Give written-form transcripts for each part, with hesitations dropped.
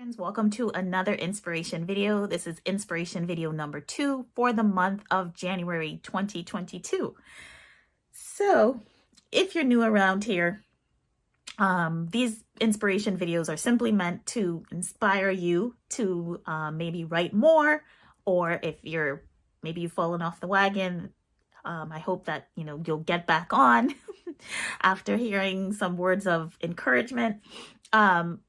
Friends, welcome to another inspiration video. This is inspiration video number 2 for the month of January 2022. So if you're new around here, these inspiration videos are simply meant to inspire you to maybe write more, or if maybe you've fallen off the wagon, I hope that you'll get back on after hearing some words of encouragement.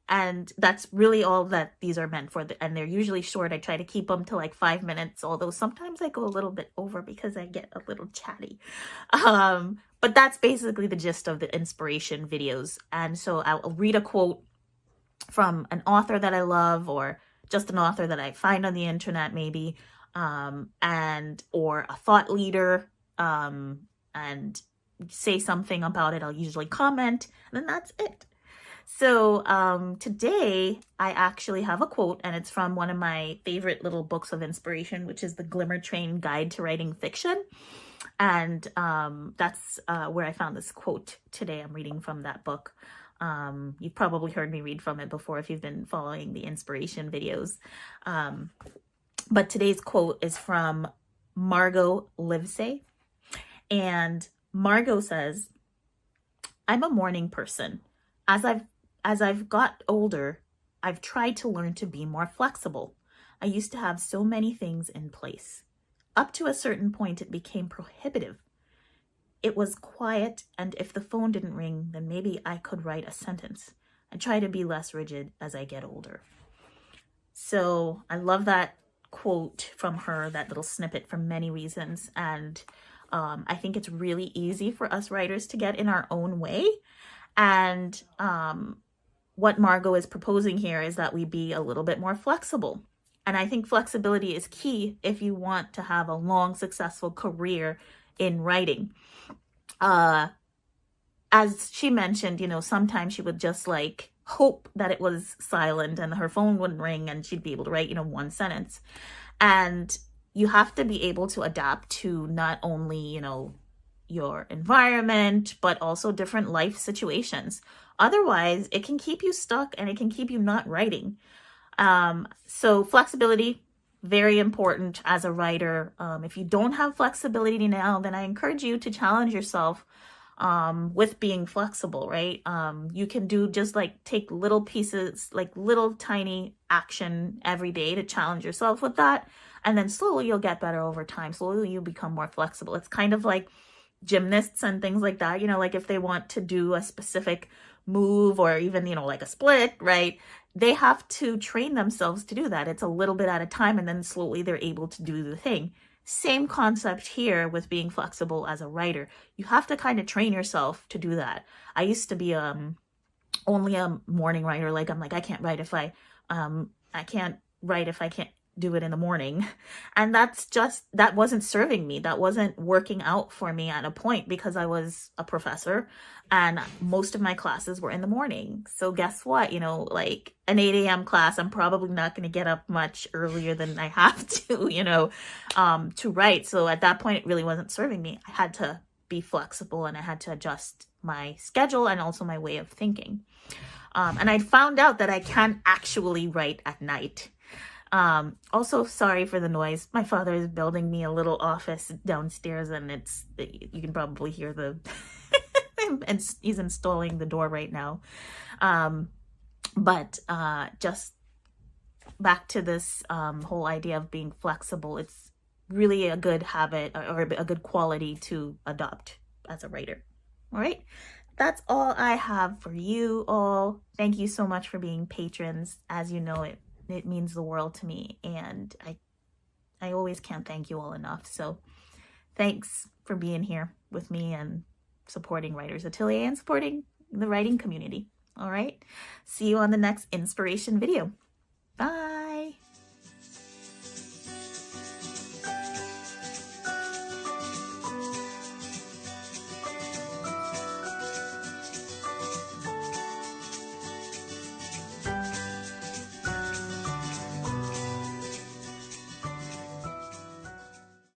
And that's really all that these are meant for. And they're usually short. I try to keep them to like 5 minutes, although sometimes I go a little bit over because I get a little chatty. But that's basically the gist of the inspiration videos. And so I'll read a quote from an author that I love, or just an author that I find on the internet maybe, or a thought leader, and say something about it. I'll usually comment, and then that's it. So today I actually have a quote, and it's from one of my favorite little books of inspiration, which is the Glimmer Train Guide to Writing Fiction. And that's where I found this quote today. I'm reading from that book. You've probably heard me read from it before if you've been following the inspiration videos. But today's quote is from Margot Livesey. And Margot says, "I'm a morning person. As I've got older, I've tried to learn to be more flexible. I used to have so many things in place. Up to a certain point, it became prohibitive. It was quiet, and if the phone didn't ring, then maybe I could write a sentence. I try to be less rigid as I get older." So I love that quote from her, that little snippet, for many reasons. And I think it's really easy for us writers to get in our own way. And what Margot is proposing here is that we be a little bit more flexible. And I think flexibility is key if you want to have a long, successful career in writing. As she mentioned, sometimes she would just like hope that it was silent and her phone wouldn't ring and she'd be able to write, one sentence. And you have to be able to adapt to not only, your environment, but also different life situations. Otherwise, it can keep you stuck and it can keep you not writing. So flexibility, very important as a writer. If you don't have flexibility now, then I encourage you to challenge yourself with being flexible, right? You can do just like take little pieces, like little tiny action every day to challenge yourself with that. And then slowly you'll get better over time. Slowly you'll become more flexible. It's kind of like gymnasts and things like that, like if they want to do a specific move or even, like a split, right? They have to train themselves to do that. It's a little bit at a time, and then slowly they're able to do the thing. Same concept here with being flexible as a writer. You have to kind of train yourself to do that. I used to be only a morning writer. I can't write if I can't do it in the morning. And that wasn't serving me. That wasn't working out for me at a point, because I was a professor and most of my classes were in the morning. So guess what? Like an 8 a.m. class, I'm probably not going to get up much earlier than I have to, to write. So at that point, it really wasn't serving me. I had to be flexible and I had to adjust my schedule and also my way of thinking. And I found out that I can actually write at night. Also, sorry for the noise. My father is building me a little office downstairs, and you can probably hear and he's installing the door right now. But just back to this whole idea of being flexible. It's really a good habit or a good quality to adopt as a writer. All right. That's all I have for you all. Thank you so much for being patrons. As you know, it means the world to me, and I always can't thank you all enough. So thanks for being here with me and supporting Writers Atelier and supporting the writing community. All right. See you on the next inspiration video. Bye.